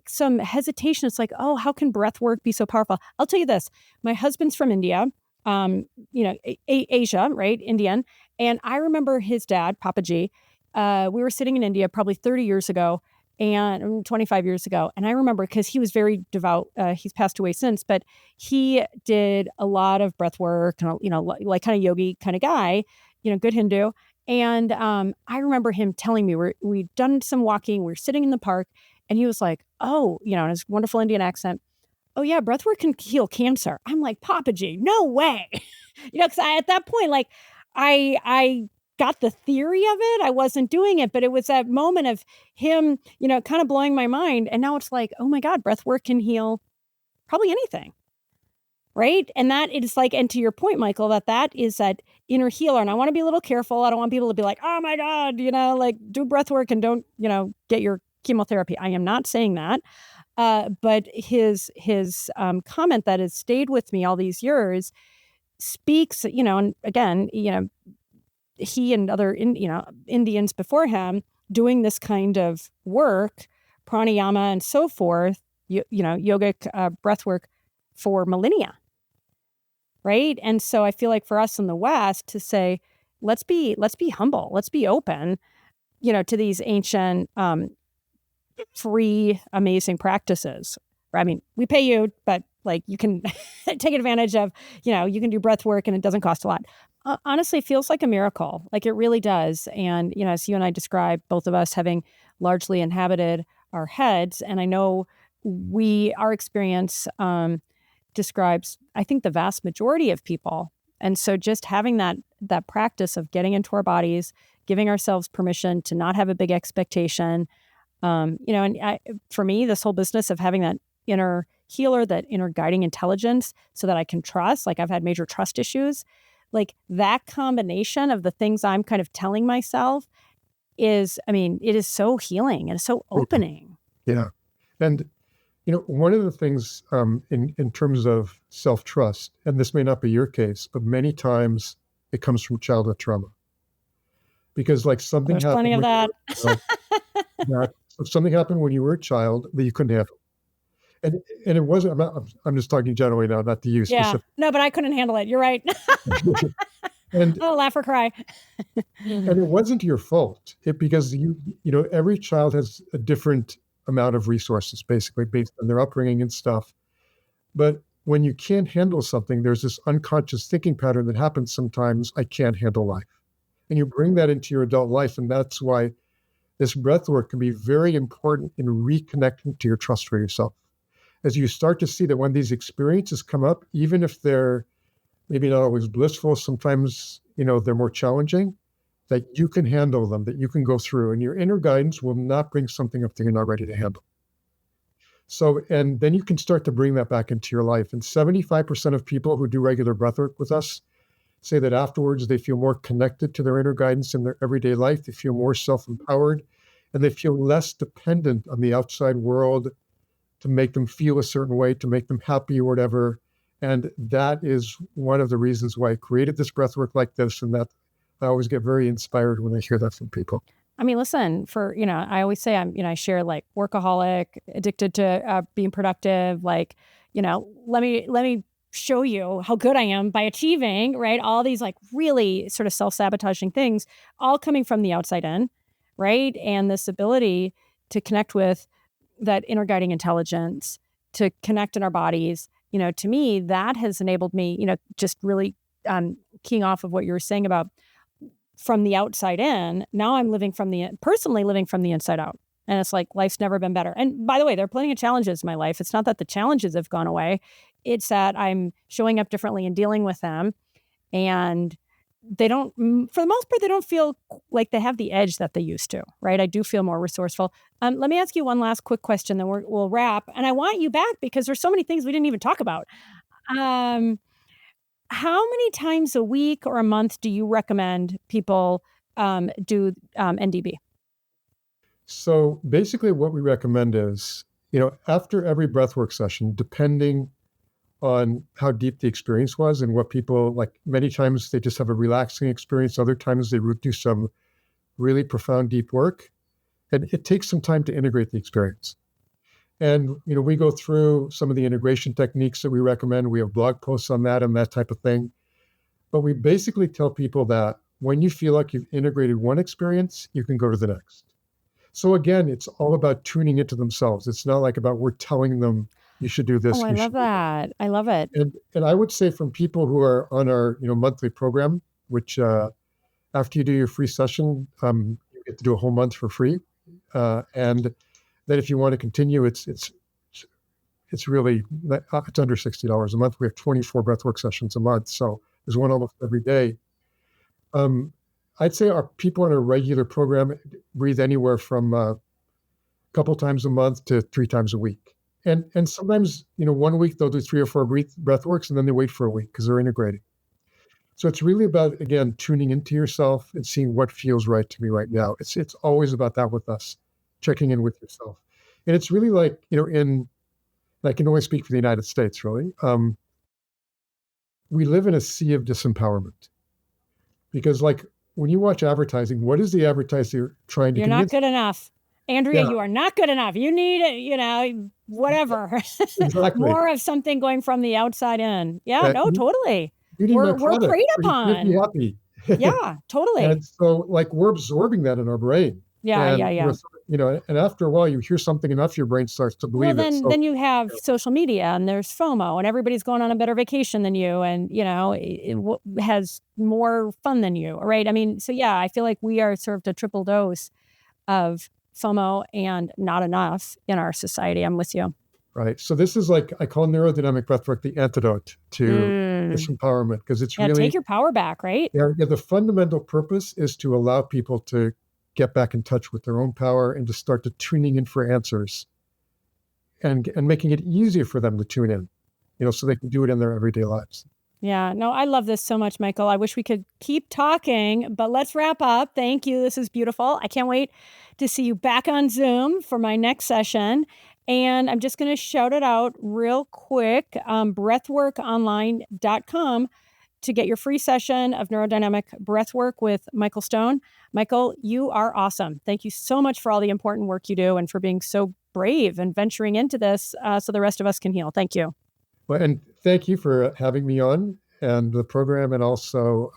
some hesitation. It's like, oh, how can breath work be so powerful? I'll tell you this. My husband's from India, Asia, right? Indian. And I remember his dad, Papa G. We were sitting in India probably 30 years ago and 25 years ago. And I remember because he was very devout. He's passed away since, but he did a lot of breath work and, like kind of yogi kind of guy, good Hindu. And I remember him telling me we'd done some walking. We were sitting in the park and he was like, oh, in his wonderful Indian accent, oh yeah, breathwork can heal cancer. I'm like, Papa G, no way. Because at that point, like I got the theory of it. I wasn't doing it, but it was that moment of him, kind of blowing my mind. And now it's like, oh my God, breathwork can heal probably anything. Right. And that is like, and to your point, Michael, that is that inner healer. And I want to be a little careful. I don't want people to be like, oh my God, like do breath work and don't, get your chemotherapy. I am not saying that. But his comment that has stayed with me all these years speaks, and again, he and other, Indians before him doing this kind of work, pranayama and so forth, yogic breath work for millennia. Right. And so I feel like for us in the West to say, let's be humble, let's be open, to these ancient, free, amazing practices. I mean, we pay you, but like you can take advantage of, you can do breath work and it doesn't cost a lot. Honestly, it feels like a miracle. Like it really does. And, as you and I described, both of us having largely inhabited our heads. And I know our experience, describes, I think, the vast majority of people. And so just having that practice of getting into our bodies, giving ourselves permission to not have a big expectation, for me, this whole business of having that inner healer, that inner guiding intelligence so that I can trust, like I've had major trust issues, like that combination of the things I'm kind of telling myself it is so healing and so opening. Yeah. And one of the things in terms of self-trust, and this may not be your case, but many times it comes from childhood trauma. Because like something There's happened. Plenty of that. Something happened when you were a child that you couldn't handle. And it wasn't, I'm just talking generally now, not to you specifically. No, but I couldn't handle it. You're right. And I'll laugh or cry. and it wasn't your fault. Because every child has a different amount of resources, basically based on their upbringing and stuff. But when you can't handle something, there's this unconscious thinking pattern that happens sometimes, I can't handle life. And you bring that into your adult life. And that's why this breath work can be very important in reconnecting to your trust for yourself. As you start to see that when these experiences come up, even if they're maybe not always blissful, sometimes, they're more challenging, that you can handle them, that you can go through, and your inner guidance will not bring something up that you're not ready to handle. So, and then you can start to bring that back into your life. And 75% of people who do regular breathwork with us say that afterwards they feel more connected to their inner guidance in their everyday life. They feel more self-empowered, and they feel less dependent on the outside world to make them feel a certain way, to make them happy or whatever. And that is one of the reasons why I created this breathwork like this, and that I always get very inspired when I hear that from people. I mean, listen, I always say I share like workaholic, addicted to being productive, like, let me show you how good I am by achieving, right? All these like really sort of self-sabotaging things, all coming from the outside in, right? And this ability to connect with that inner guiding intelligence, to connect in our bodies, to me, that has enabled me, just really keying off of what you were saying about from the outside in. Now I'm personally living from the inside out. And it's like, life's never been better. And by the way, there are plenty of challenges in my life. It's not that the challenges have gone away. It's that I'm showing up differently and dealing with them. And they don't, for the most part, they don't feel like they have the edge that they used to, right? I do feel more resourceful. Let me ask you one last quick question, then we'll wrap. And I want you back because there's so many things we didn't even talk about. How many times a week or a month do you recommend people do NDB? So basically what we recommend is, after every breathwork session, depending on how deep the experience was and what people like, many times they just have a relaxing experience. Other times they do some really profound, deep work. And it takes some time to integrate the experience. And, we go through some of the integration techniques that we recommend. We have blog posts on that and that type of thing. But we basically tell people that when you feel like you've integrated one experience, you can go to the next. So again, it's all about tuning into themselves. It's not like about we're telling them you should do Oh, this, I you love should do that. I love it. that. And I would say from people who are on our monthly program, which after you do your free session, you get to do a whole month for free. And then if you want to continue, it's really it's under $60 a month. We have 24 breathwork sessions a month, so there's one almost every day. I'd say our people on a regular program breathe anywhere from a couple times a month to 3 times a week. And sometimes, 1 week they'll do 3 or 4 breathworks, and then they wait for a week because they're integrating. So it's really about, again, tuning into yourself and seeing what feels right to me right now. It's always about that with us, checking in with yourself. And it's really like, I can only speak for the United States, really. We live in a sea of disempowerment because, like, when you watch advertising, what is the advertiser trying to You're not convince? good enough. Andrea, Yeah, you are not good enough. You need, whatever. exactly. More of something going from the outside in. Yeah, Uh, no, you, totally. you need my We're product, preyed or you're be upon. happy. Yeah, totally. And so, like, we're absorbing that in our brain. Yeah, And, yeah, yeah. and after a while, you hear something enough, your brain starts to Well, believe it. then So, then you have social media and there's FOMO and everybody's going on a better vacation than you and, has more fun than you, right? I mean, so yeah, I feel like we are served a triple dose of FOMO and not enough in our society. I'm with you. right. So this is like, I call Neuro Dynamic Breathwork the antidote to Mm. disempowerment because it's Yeah, take really, your power back, right? the fundamental purpose is to allow people to get back in touch with their own power and to start to tuning in for answers and making it easier for them to tune in, so they can do it in their everyday lives. Yeah, no, I love this so much, Michael. I wish we could keep talking, but let's wrap up. Thank you. This is beautiful. I can't wait to see you back on Zoom for my next session. And I'm just going to shout it out real quick, breathworkonline.com to get your free session of neurodynamic breathwork with Michael Stone. Michael, you are awesome. Thank you so much for all the important work you do and for being so brave and venturing into this so the rest of us can heal. Thank you. Well, and thank you for having me on and the program, and also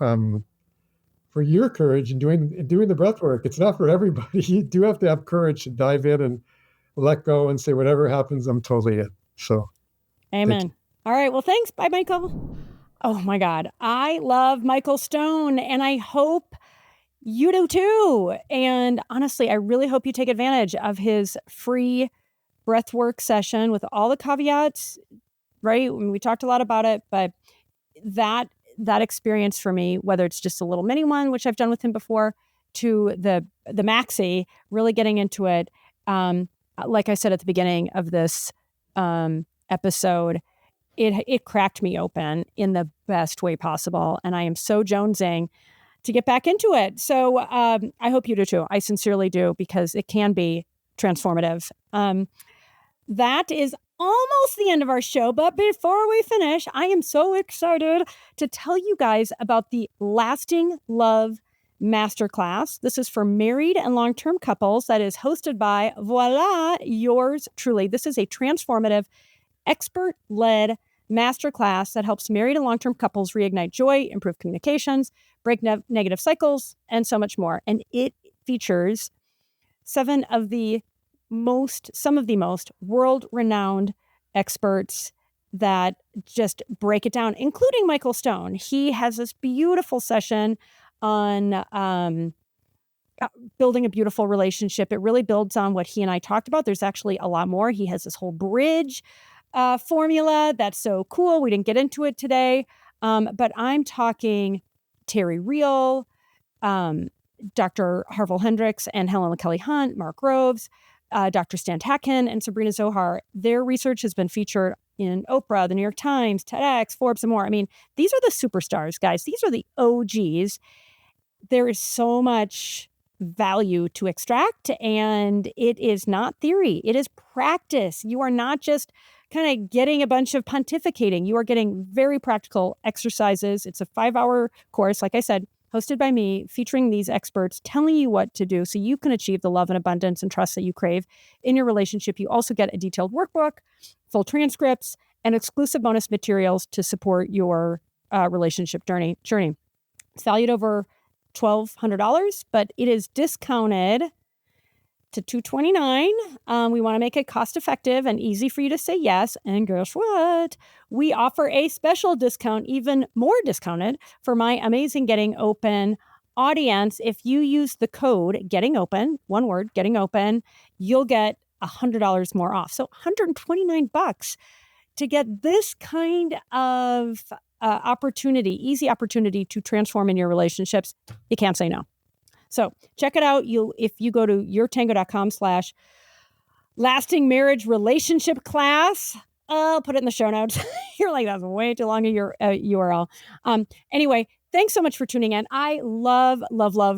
for your courage in doing the breath work. It's not for everybody. You do have to have courage to dive in and let go and say, whatever happens, I'm totally in. So, amen. All right. Well, thanks. Bye, Michael. Oh my God. I love Michael Stone and I hope you do too. And honestly, I really hope you take advantage of his free breathwork session with all the caveats, right? We talked a lot about it, but that experience for me, whether it's just a little mini one, which I've done with him before, to the maxi, really getting into it. Like I said at the beginning of this episode, it cracked me open in the best way possible, and I am so jonesing to get back into it. So I hope you do too. I sincerely do, because it can be transformative. That is almost the end of our show, but before we finish, I am so excited to tell you guys about the Lasting Love Masterclass. This is for married and long-term couples that is hosted by, voila, yours truly. This is a transformative, expert-led masterclass that helps married and long-term couples reignite joy, improve communications, break negative cycles, and so much more. And it features some of the most world-renowned experts that just break it down, including Michael Stone. He has this beautiful session on building a beautiful relationship. It really builds on what he and I talked about. There's actually a lot more. He has this whole bridge formula that's so cool. We didn't get into it today, but I'm talking Terry Real, Dr. Harville Hendricks and Helen Kelly Hunt, Mark Groves, Dr. Stan Tatkin, and Sabrina Zohar. Their research has been featured in Oprah, the New York Times, TEDx, Forbes, and more. I mean, these are the superstars, guys. These are the OGs. There is so much value to extract, and it is not theory. It is practice. You are not just kind of getting a bunch of pontificating. You are getting very practical exercises. It's a 5-hour course, like I said, hosted by me, featuring these experts, telling you what to do so you can achieve the love and abundance and trust that you crave in your relationship. You also get a detailed workbook, full transcripts, and exclusive bonus materials to support your relationship journey. It's valued over $1,200, but it is discounted to $229. We want to make it cost effective and easy for you to say yes. And guess what? We offer a special discount, even more discounted, for my amazing Getting Open audience. If you use the code Getting Open, one word, Getting Open, you'll get $100 more off. So $129 to get this kind of easy opportunity to transform in your relationships. You can't say no. So check it out. If you go to yourtango.com/lasting marriage relationship class, I'll put it in the show notes. You're like, that's way too long a URL. Anyway, thanks so much for tuning in. I love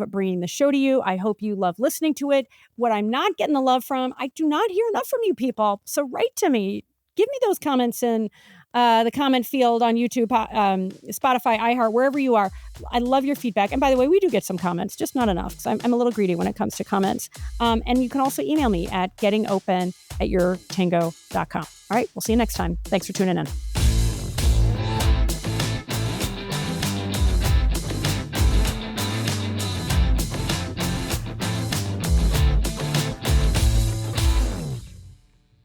bringing the show to you. I hope you love listening to it. What I'm not getting the love from, I do not hear enough from you people. So write to me. Give me those comments in the comment field on YouTube, Spotify, iHeart, wherever you are. I love your feedback. And by the way, we do get some comments, just not enough, because I'm a little greedy when it comes to comments. And you can also email me at gettingopen@yourtango.com. All right, we'll see you next time. Thanks for tuning in.